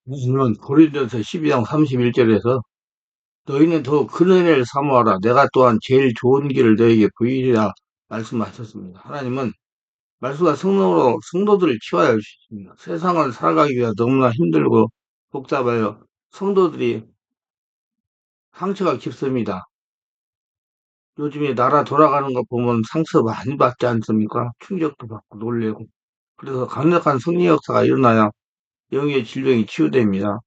물론 고린도서 12장 31절에서 너희는 더 큰 은혜를 사모하라. 내가 또한 제일 좋은 길을 너희에게 보이리라 말씀하셨습니다. 하나님은 말씀과 성령으로 성도들을 치유하여 주십니다. 세상을 살아가기 위해 너무나 힘들고 복잡하여 성도들이 상처가 깊습니다. 요즘에 나라 돌아가는 거 보면 상처 많이 받지 않습니까? 충격도 받고 놀래고. 그래서 강력한 승리 역사가 일어나야 영의 질병이 치유됩니다.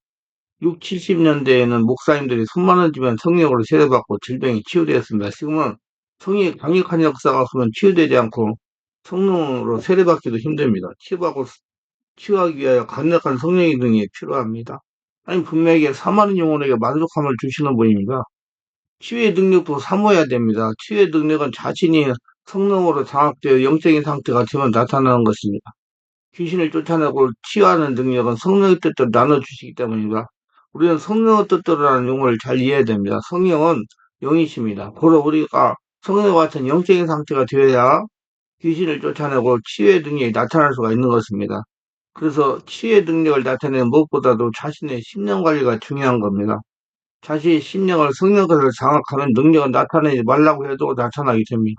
6, 70년대에는 목사님들이 수많은 집안 성령으로 세례받고 질병이 치유되었습니다. 지금은 성령의 강력한 역사가 없으면 치유되지 않고 성령으로 세례받기도 힘듭니다. 치유하기 위하여 강력한 성령의 능력이 필요합니다. 아니, 분명히 사마른 영혼에게 만족함을 주시는 분입니다. 치유의 능력도 사모해야 됩니다. 치유의 능력은 자신이 성령으로 장악되어 영적인 상태가 되면 나타나는 것입니다. 귀신을 쫓아내고 치유하는 능력은 성령의 뜻대로 나눠주시기 때문입니다. 우리는 성령의 뜻대로라는 용어를 잘 이해해야 됩니다. 성령은 영이십니다. 고로 우리가 성령과 같은 영적인 상태가 되어야 귀신을 쫓아내고 치유의 능력이 나타날 수가 있는 것입니다. 그래서 치유의 능력을 나타내는 무엇보다도 자신의 심령 관리가 중요한 겁니다. 자신의 심령을 성령으로 장악하는 능력을 나타내지 말라고 해도 나타나게 됩니다.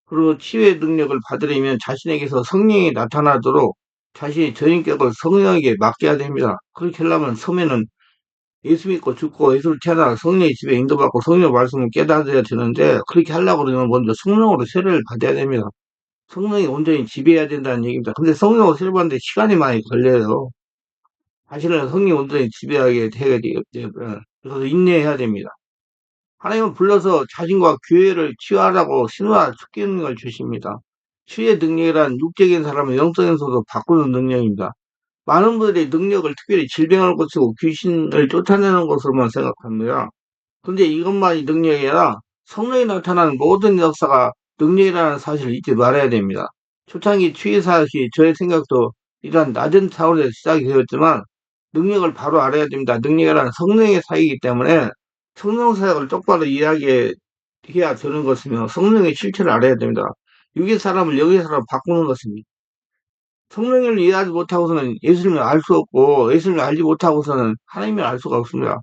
그리고 치유의 능력을 받으려면 자신에게서 성령이 나타나도록 자신의 전인격을 성령에게 맡겨야 됩니다. 그렇게 하려면 처음에는 예수 믿고 죽고 예수를 태어나 성령의 집에 인도받고 성령 말씀을 깨달아야 되는데 그렇게 하려고 그러면 먼저 성령으로 세례를 받아야 됩니다. 성령이 온전히 지배해야 된다는 얘기입니다. 근데 성령으로 세례 받는데 시간이 많이 걸려요. 자신을 성령이 온전히 지배하게 되게 돼요. 그래서 인내해야 됩니다. 하나님은 불러서 자신과 교회를 치유하라고 신화 축기능을 주십니다. 치유의 능력이란 육적인 사람을 영적인 소로 바꾸는 능력입니다. 많은 분들이 능력을 특별히 질병을 고치고 귀신을 쫓아내는 것으로만 생각합니다. 근데 이것만이 능력이 아니라 성령이 나타나는 모든 역사가 능력이라는 사실을 잊지 말아야 됩니다. 초창기 치유사역이 저의 생각도 이러한 낮은 차원에서 시작이 되었지만 능력을 바로 알아야 됩니다. 능력이란 성령의 사역이기 때문에 성령 사역을 똑바로 이야기해야 되는 것이며 성령의 실체를 알아야 됩니다. 육의 사람을 영의 사람으로 바꾸는 것입니다. 성령을 이해하지 못하고서는 예수님을 알 수 없고 예수님을 알지 못하고서는 하나님을 알 수가 없습니다.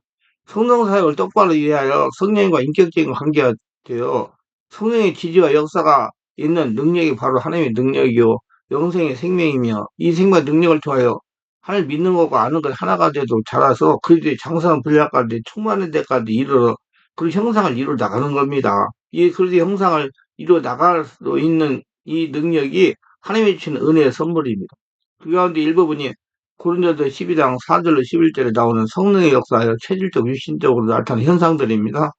성령 사역을 똑바로 이해하여 성령과 인격적인 관계가 되어 성령의 지지와 역사가 있는 능력이 바로 하나님의 능력이요 영생의 생명이며 이 생명 능력을 통하여 하나님 믿는 것과 아는 것 하나가 되도록 자라서 그들이 장성한 분량까지 충만한 데까지 이르러 그 형상을 이루어 나가는 겁니다. 이 그들의 형상을 이루어 나갈 수 있는 이 능력이 하나님이 주신 은혜의 선물입니다. 그 가운데 일부분이 고린도서 12장 4절로 11절에 나오는 성령의 역사하여 체질적, 육신적으로 나타나는 현상들입니다.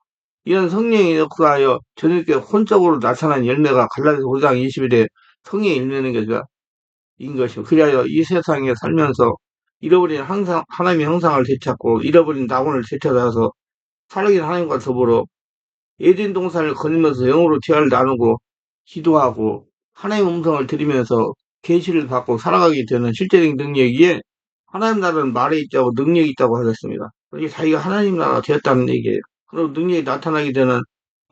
이런 성령의 역사하여 저녁에 혼적으로 나타난 열매가 갈라디아서 5장 20일에 성령의 열매는 것인 것이고 그리하여 이 세상에 살면서 잃어버린 항상 하나님의 형상을 되찾고 잃어버린 낙원을 되찾아서 살아계신 하나님과 더불어 에덴 동산을 거니면서 영으로 대화를 나누고 기도하고 하나님의 음성을 들으면서 계시를 받고 살아가게 되는 실제적인 능력이에 하나님 나라는 말에 있다고 능력이 있다고 하셨습니다. 이게 자기가 하나님 나라가 되었다는 얘기예요. 그리고 능력이 나타나게 되는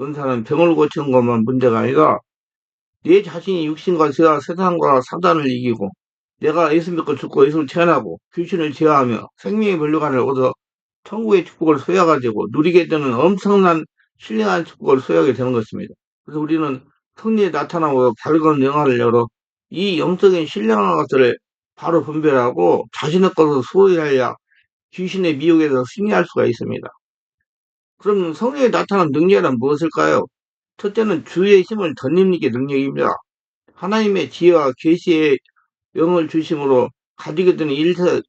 은사는 병을 고치는 것만 문제가 아니라 내 자신이 육신과 죄와 세상과 사단을 이기고 내가 예수 믿고 죽고 예수를 태어나고 귀신을 제어하며 생명의 면류관을 얻어 천국의 축복을 소유하게 되고 누리게 되는 엄청난 신령한 축복을 소유하게 되는 것입니다. 그래서 우리는 성리에 나타나고 밝은 영화를 열어 이 영적인 신령한 것들을 바로 분별하고 자신의 것을 소유하여 귀신의 미혹에 서 승리할 수가 있습니다. 그럼 성령에 나타난 능력은 무엇일까요? 첫째는 주의 힘을 덧입는 게 능력입니다. 하나님의 지혜와 계시의 영을 중심으로 가지게 되는 일체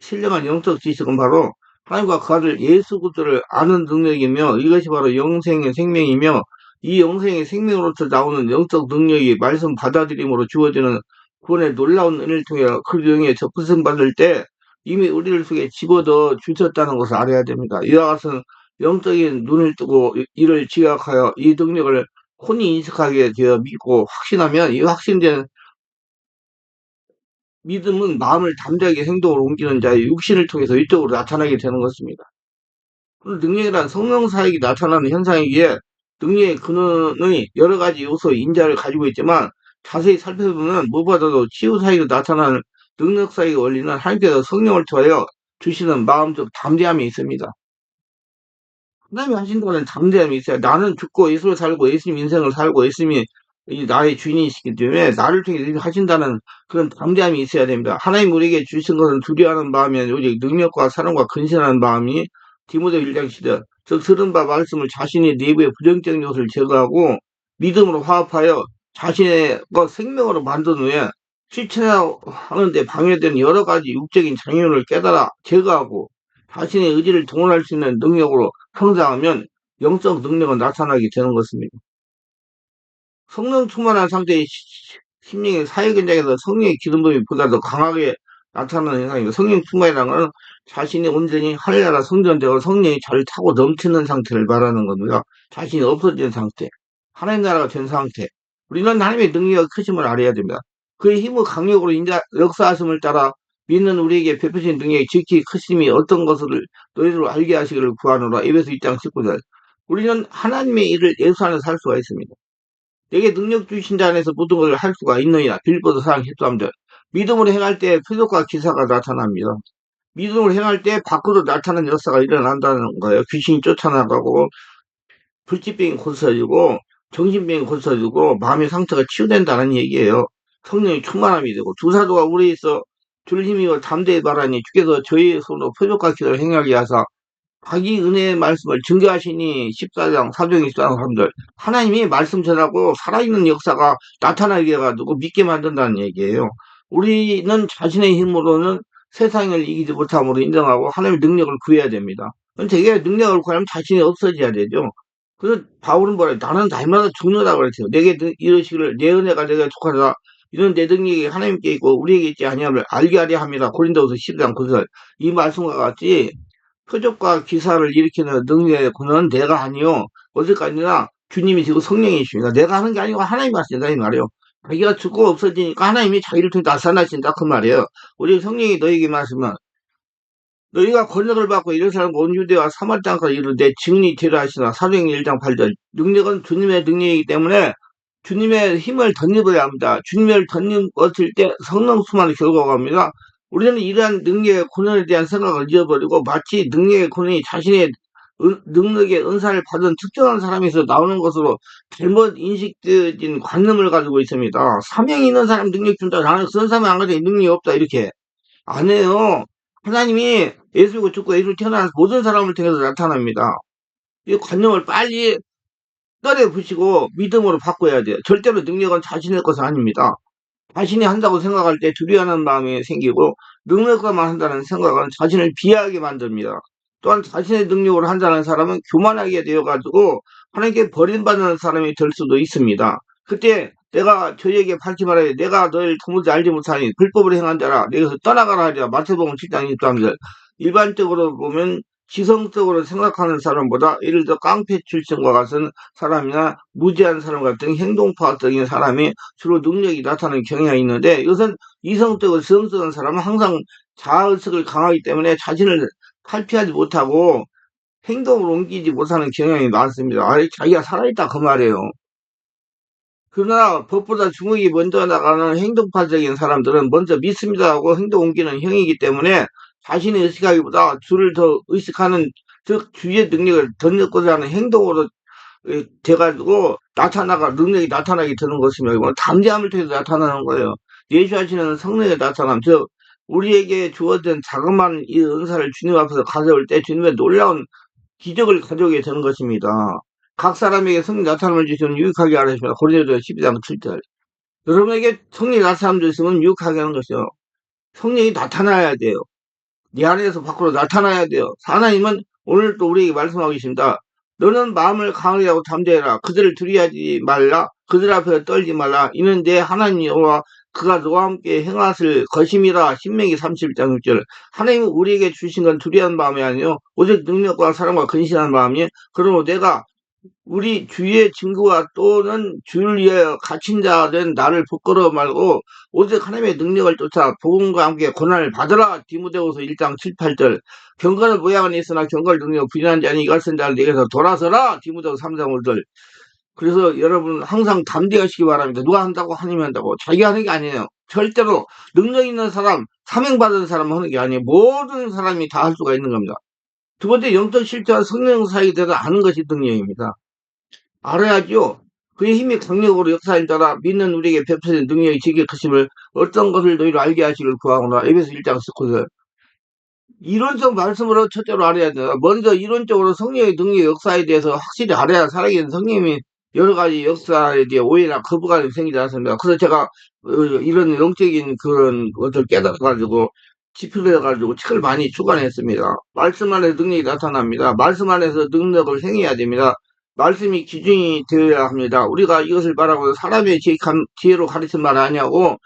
신령한 영적 지식은 바로 하나님과 그 아들 예수 그리스도를 아는 능력이며 이것이 바로 영생의 생명이며 이 영생의 생명으로서 나오는 영적 능력이 말씀 받아들임으로 주어지는 구원의 놀라운 은혜를 통해 그 영에 접근 받을 때 이미 우리를 속에 집어넣어 주셨다는 것을 알아야 됩니다. 이와 같은 영적인 눈을 뜨고 이를 지각하여 이 능력을 혼이 인식하게 되어 믿고 확신하면 이 확신된 믿음은 마음을 담대하게 행동으로 옮기는 자의 육신을 통해서 이쪽으로 나타나게 되는 것입니다. 능력이란 성령 사역이 나타나는 현상이기에 능력의 근원의 여러 가지 요소, 인자를 가지고 있지만 자세히 살펴보면 무엇보다도 치유 사역이 나타나는 능력 사역의 원리는 하나님께서 성령을 통하여 주시는 마음적 담대함이 있습니다. 하나님이 하신다는 담대함이 있어요. 나는 죽고 예수를 살고 예수님 인생을 살고 예수님이 나의 주인이시기 때문에 나를 통해 예수님이 하신다는 그런 담대함이 있어야 됩니다. 하나님 우리에게 주신 것은 두려워하는 마음이 아니라 오직 능력과 사랑과 근신하는 마음이 디모데 1장 10절 즉 들은 바 말씀을 자신의 내부의 부정적인 요소를 제거하고 믿음으로 화합하여 자신의 생명으로 만든 후에 실천하는데 방해되는 여러 가지 육적인 장애물을 깨달아 제거하고 자신의 의지를 동원할 수 있는 능력으로 성장하면 영적 능력은 나타나게 되는 것입니다. 성령 충만한 상태의 심령의 사역 현장에서 성령의 기름부음이 보다 더 강하게 나타나는 현상입니다. 성령 충만이라는 것은 자신이 온전히 하늘나라 성전되고 성령이 잘 차고 넘치는 상태를 말하는 겁니다. 자신이 없어진 상태, 하나님 나라가 된 상태. 우리는 하나님의 능력이 크심을 알아야 됩니다. 그의 힘의 강력으로 인자 역사하심을 따라 믿는 우리에게 베푸신 능력이 지극히 크심이 어떤 것을 너희로 알게 하시기를 구하노라. 에베소 2장 19절. 우리는 하나님의 일을 예수 안에서 할 수가 있습니다. 내게 능력 주신 자 안에서 모든 것을 할 수가 있느니라. 빌보도 4장 13절. 믿음으로 행할 때 표적과 기사가 나타납니다. 믿음으로 행할 때 밖으로 나타나는 역사가 일어난다는 거예요. 귀신이 쫓아나가고 불치병이 고쳐지고 정신병이 고쳐지고 마음의 상처가 치유된다는 얘기예요. 성령이 충만함이 되고 두 사도가 우리에서 줄 힘이고 담대히 말하니 주께서 저희의 손으로 표적과 기사를 행하게 하사 자기 은혜의 말씀을 증거하시니 14장 4장 14장 3절 하나님이 말씀 전하고 살아있는 역사가 나타나게 해가지고 믿게 만든다는 얘기예요. 우리는 자신의 힘으로는 세상을 이기지 못함으로 인정하고 하나님의 능력을 구해야 됩니다. 되게 능력을 구하면 자신이 없어져야 되죠. 그래서 바울은 뭐래? 나는 날마다 죽는다고 그랬어요. 내게 이르시기를 내 은혜가 내게 족하다. 이런 내 능력이 하나님께 있고 우리에게 있지 아니함을 알게 하려 합니다. 고린도후서 10장 9절 이 말씀과 같이 표적과 기사를 일으키는 능력의 권한은 내가 아니요. 어디까지나 주님이시고 성령이십니다. 내가 하는 게 아니고 하나님이 하신다 이 말이에요. 자기가 죽고 없어지니까 하나님이 자기를 통해 나타나신다 그 말이에요. 우리 성령이 너에게 말씀은 너희가 권력을 받고 예루살렘 온 유대와 사마리 땅까지 이르되 증인이 되라 하시나 사도행전 1장 8절 능력은 주님의 능력이기 때문에 주님의 힘을 덧입어야 합니다. 주님을 덧입었을 때 성령 충만의 결과가 옵니다. 우리는 이러한 능력의 권한에 대한 생각을 잊어버리고 마치 능력의 권한이 자신의 능력의 은사를 받은 특정한 사람에서 나오는 것으로 잘못 인식된 관념을 가지고 있습니다. 사명이 있는 사람 능력 준다. 나는 그런 사람 안 가지고 능력이 없다. 이렇게 안 해요. 하나님이 예수고 죽고 예수 태어난 모든 사람을 통해서 나타납니다. 이 관념을 빨리 떠내부시고 믿음으로 바꿔야 돼요. 절대로 능력은 자신의 것은 아닙니다. 자신이 한다고 생각할 때 두려워하는 마음이 생기고 능력과만 한다는 생각은 자신을 비하하게 만듭니다. 또한 자신의 능력으로 한다는 사람은 교만하게 되어가지고 하나님께 버림받는 사람이 될 수도 있습니다. 그때 내가 저에게 밝히 말하되 내가 너를 도무지 알지 못하니 불법을 행한 자라 내게서 떠나가라 하리라. 마태복음 7장 23절 일반적으로 보면 지성적으로 생각하는 사람보다 예를 들어 깡패 출신과 같은 사람이나 무지한 사람 같은 행동파적인 사람이 주로 능력이 나타나는 경향이 있는데 이것은 이성적으로 지성적인 사람은 항상 자아의식을 강하기 때문에 자신을 탈피하지 못하고 행동을 옮기지 못하는 경향이 많습니다. 자기가 살아있다 그 말이에요. 그러나 법보다 중국이 먼저 나가는 행동파적인 사람들은 먼저 믿습니다 하고 행동 옮기는 형이기 때문에 자신의 의식하기보다 주를 더 의식하는 즉 주의 능력을 덧넣고자 하는 행동으로 돼가지고 능력이 나타나게 되는 것입니다. 이건 담대함을 통해서 나타나는 거예요. 예수 하시는 성령의 나타남 즉 우리에게 주어진 자그마한 이 은사를 주님 앞에서 가져올 때 주님의 놀라운 기적을 가져오게 되는 것입니다. 각 사람에게 성령 나타남을 주시면 유익하게 하라 했습니다. 고린도서 12장 7절 여러분에게 성령 나타남 주시면 유익하게 하는 것이요. 성령이 나타나야 돼요. 네 안에서 밖으로 나타나야 돼요. 하나님은 오늘 또 우리에게 말씀하고 계십니다. 너는 마음을 강하게 하고 담대해라. 그들을 두려워하지 말라. 그들 앞에 떨지 말라. 이는 내 하나님 여호와 그가 너와 함께 행하실 것임이라. 신명기 31장 6절 하나님은 우리에게 주신 건 두려운 마음이 아니요 오직 능력과 사랑과 근신한 마음이 그러므로 내가 우리 주의 증거와 또는 주를 위하여 갇힌 자된 나를 부끄러워 말고 오직 하나님의 능력을 쫓아 복음과 함께 고난을 받으라. 디모데후서 1장 7, 8절 경건의 모양은 있으나 경건의 능력 부인한 자니 이같은 자를 내게서 돌아서라. 디모데후서 3장 5절 그래서 여러분 항상 담대하시기 바랍니다. 누가 한다고 하나님이 한다고. 자기가 하는 게 아니에요. 절대로 능력 있는 사람, 사명받은 사람 하는 게 아니에요. 모든 사람이 다 할 수가 있는 겁니다. 두 번째, 영적 실체와 성령 사이에 대해서 아는 것이 능력입니다. 알아야죠. 그의 힘이 강력으로 역사인 자라 믿는 우리에게 베푸신 능력이 지게 크심을 어떤 것을 너희로 알게 하시길 구하거나. 에베소 1장 19절. 이론적 말씀으로 첫째로 알아야 돼요. 먼저 이론적으로 성령의 능력 역사에 대해서 확실히 알아야 살아계신 성령이 여러 가지 역사에 대해 오해나 거부감이 생기지 않습니다. 그래서 제가 이런 영적인 그런 것을 깨달아가지고 지표해가지고 책을 많이 출간했습니다. 말씀 안에서 능력이 나타납니다. 말씀 안에서 능력을 행해야 됩니다. 말씀이 기준이 되어야 합니다. 우리가 이것을 말하고 사람의 지혜로 가르친 말 아니냐고.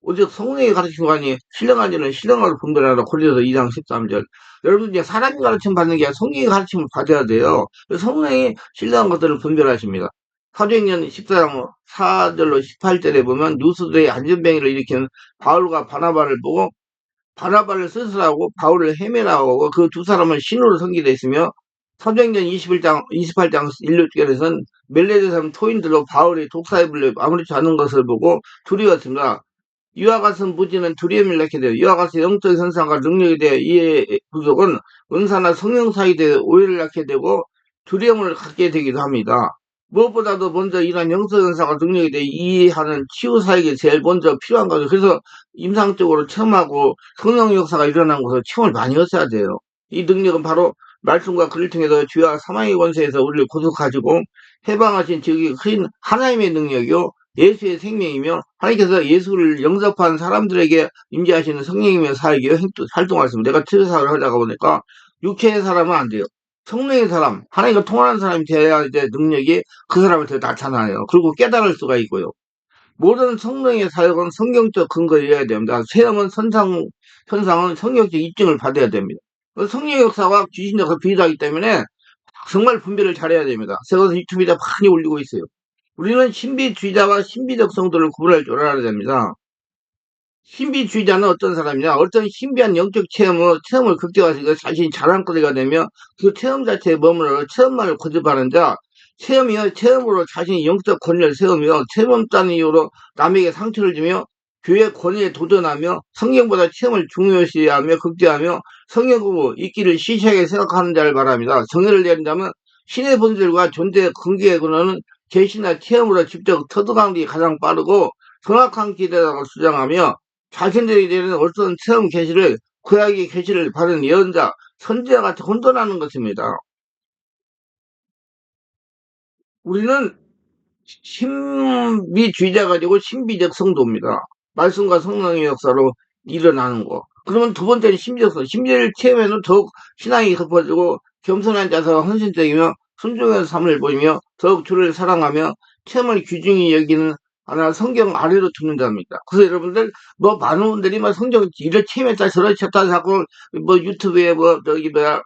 오직 성령의 가르침관이 신령한지는 신령하게 분별하라. 고린도서 2장 13절. 여러분 이제 사람이 가르침 받는 게 아니라 성령의 가르침을 받아야 돼요. 성령이 신령한 것들을 분별하십니다. 사도행전 14장 4절로 18절에 보면 누수들의 안전뱅이를 일으키는 바울과 바나바를 보고 바나바를 스스로하고 바울을 헤매라고 하고 그 두 사람은 신으로 섬기되 있으며 사도행전 28장 1, 6절에서는 멜레데 사람 토인들로 바울이 독사에 불려 아무렇지 않은 것을 보고 두려웠습니다. 이와 같은 무지는 두려움을 낳게 돼요. 이와 같은 영적 현상과 능력에 대해 이해 부족은 은사나 성령 사이에 대해 오해를 낳게 되고 두려움을 갖게 되기도 합니다. 무엇보다도 먼저 이러한 영적 현상과 능력에 대해 이해하는 치유 사역이 제일 먼저 필요한 거죠. 그래서 임상적으로 체험하고 성령 역사가 일어난 곳에서 체험을 많이 했어야 돼요. 이 능력은 바로 말씀과 글을 통해서 죄와 사망의 권세에서 우리를 구속하시고 해방하신 즉이 큰 하나님의 능력이요. 예수의 생명이며 하나님께서 예수를 영접한 사람들에게 임재하시는 성령이며 사역이요 활동하셨습니다. 내가 치유사를 하다가 보니까 육체의 사람은 안 돼요. 성령의 사람, 하나님과 통하는 사람이 돼야 이제 능력이 그 사람한테 나타나요. 그리고 깨달을 수가 있고요. 모든 성령의 사역은 성경적 근거여야 됩니다. 체험은 현상은 성경적 입증을 받아야 됩니다. 성령 역사와 귀신 역사 비슷하기 때문에 정말 분별을 잘해야 됩니다. 그래서 유튜브에다 많이 올리고 있어요. 우리는 신비주의자와 신비적 성도를 구분할 줄 알아야 됩니다. 신비주의자는 어떤 사람이냐? 어떤 신비한 영적 체험을 극대화해서 자신이 자랑거리가 되며 그 체험 자체에 머물러 체험만을 고집하는 자, 체험으로 자신이 영적 권위를 세우며 체험자는 이유로 남에게 상처를 주며 교회 권위에 도전하며 성경보다 체험을 중요시하며 극대화하며 성경으로 있기를 시시하게 생각하는 자를 말합니다. 정의를 내린다면 신의 본질과 존재의 근거에 근원은 계시나 체험으로 직접 터득하는 게 가장 빠르고 정확한 기대라고 주장하며 자신들이 내리는 어떤 체험 계시를 구약의 계시를 받은 예언자, 선지자 같이 혼돈하는 것입니다. 우리는 신비주의자가 아니고 신비적 성도입니다. 말씀과 성령의 역사로 일어나는 거. 그러면 두 번째는 신비적 성도. 신비를 체험에는 더욱 신앙이 깊어지고 겸손한 자세와 헌신적이며 순종의 삶을 보이며 더욱 주를 사랑하며 체험을 귀중히 여기는 하나 성경 아래로 두는 자입니다. 그래서 여러분들 뭐 많은 분들이 막 성경 이를 체험했다 저렇다 자꾸 뭐 유튜브에 뭐 저기 뭐야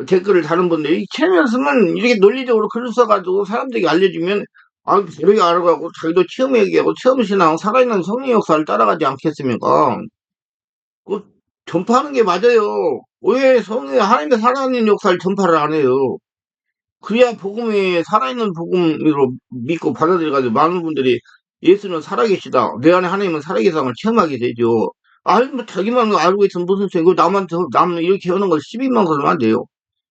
댓글을 다는 분들이 체험했으면 이렇게 논리적으로 글을 써가지고 사람들에게 알려주면 아 저렇게 알아가고 자기도 체험 얘기하고 체험 신앙 살아있는 성령 역사를 따라가지 않겠습니까? 그 전파하는 게 맞아요. 왜 성령 하나님의 살아있는 역사를 전파를 안 해요? 그래야 복음이 살아있는 복음으로 믿고 받아들여가지고 많은 분들이 예수는 살아계시다. 내 안에 하나님은 살아계심을 체험하게 되죠. 뭐 자기만 알고 있으면 무슨 소리고 남 이렇게 하는 걸 시비만 걸으면 안 돼요.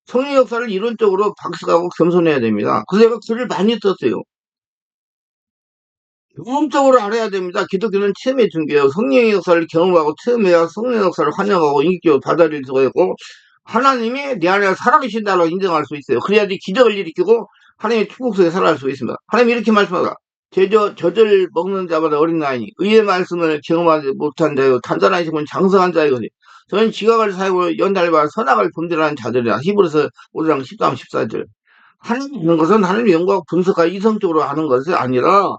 성령 역사를 이론적으로 박식하고 겸손해야 됩니다. 그래서 제가 글을 많이 썼어요. 경험적으로 알아야 됩니다. 기독교는 체험의 중개예요. 성령의 역사를 경험하고 체험해야 성령의 역사를 환영하고 인격적으로 받아들일 수가 있고 하나님이 내 안에 살아계신다고 인정할 수 있어요. 그래야지 기적을 일으키고 하나님의 축복 속에 살아갈 수 있습니다. 하나님이 이렇게 말씀하다. 젖을 먹는 자마다 어린아이니 의의 말씀을 경험하지 못한 자요 단단한 힘은 장성한 자이거니 저는 지각을 사용하고 연달과 선악을 분별하는 자들이라. 히브리서 5장 13, 14절. 하나님 아는 것은 하나님의 영광 분석과 이성적으로 아는 것이 아니라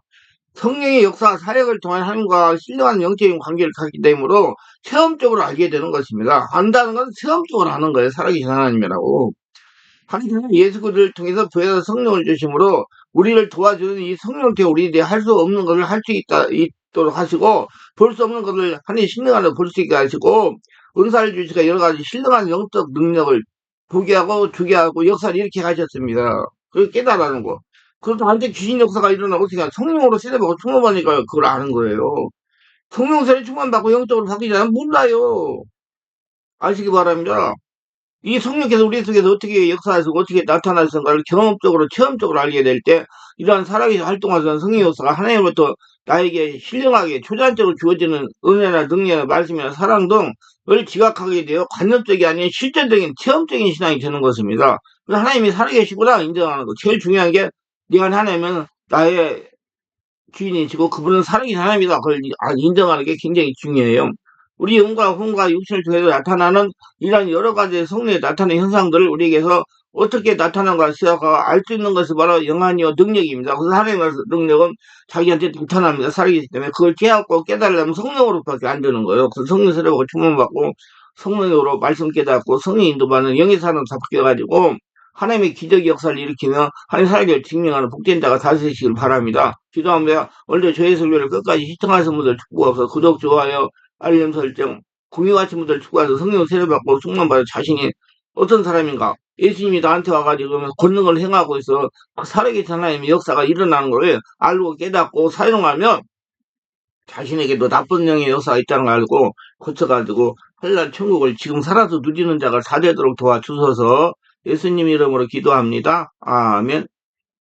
성령의 역사 사역을 통한 하나님과 신령한 영적인 관계를 갖기 때문에 체험적으로 알게 되는 것입니다. 안다는 건 체험적으로 아는 거예요. 살아계신 하나님이라고. 하나님은 예수 그리스도를 통해서 부여서 성령을 주심으로 우리를 도와주는 이 성령께 우리들이 할 수 없는 것을 할 수 있도록 하시고 볼 수 없는 것을 하나님 신령하게 볼 수 있게 하시고 은사를 주시고 여러 가지 신령한 영적 능력을 보게 하고 주게 하고 역사를 이렇게 하셨습니다. 그걸 깨달아는 거. 그래도 한때 귀신 역사가 일어나고 어떻게 성령으로 세례받고 충만하니까 그걸 아는 거예요. 성령 세례 충만받고 영적으로 바뀌지 않으면 몰라요. 아시기 바랍니다. 이 성령께서 우리 속에서 어떻게 역사해서 어떻게 나타나서인가를 경험적으로 체험적으로 알게 될 때 이러한 살아계신 활동하는 성령 역사가 하나님으로부터 나에게 신령하게 초자연적으로 주어지는 은혜나 능력이나 말씀이나 사랑 등을 지각하게 되어 관념적이 아닌 실제적인 체험적인 신앙이 되는 것입니다. 그래서 하나님이 살아계시구나 인정하는 거. 제일 중요한 게 네가 하나님은 나의 주인이시고 그분은 살아계신 하나님이다. 그걸 인정하는 게 굉장히 중요해요. 우리 영과 혼과 육신을 통해서 나타나는 이러한 여러 가지 성령에 나타나는 현상들을 우리에게서 어떻게 나타난가 생각하고 알 수 있는 것이 바로 영안이요 능력입니다. 그래서 하나님의 능력은 자기한테 나타납니다. 살아계시기 때문에 그걸 깨닫고 깨달으려면 성령으로밖에 안 되는 거예요. 그래서 성령 세례받고 충만받고 성령으로 말씀 깨닫고 성령 인도받는 영의 사람 잡혀가지고 하나님의 기적 역사를 일으키며 한 사람을 증명하는 복된 자가 다스리시길 바랍니다. 기도하며 오늘도 저희 설교를 끝까지 시청하신 분들 축복하옵소서. 구독, 좋아요, 알림 설정, 공유하신 분들 축복해서 성령 세례받고 충만받은 자신이 어떤 사람인가? 예수님이 나한테 와가지고 권능을 행하고 있어 살아계신 하나님의 역사가 일어나는 걸 알고 깨닫고 사용하면 자신에게도 나쁜 영의 역사가 있다는 걸 알고 고쳐가지고 한날 천국을 지금 살아서 누리는 자가 다 되도록 도와주셔서 예수님 이름으로 기도합니다. 아멘.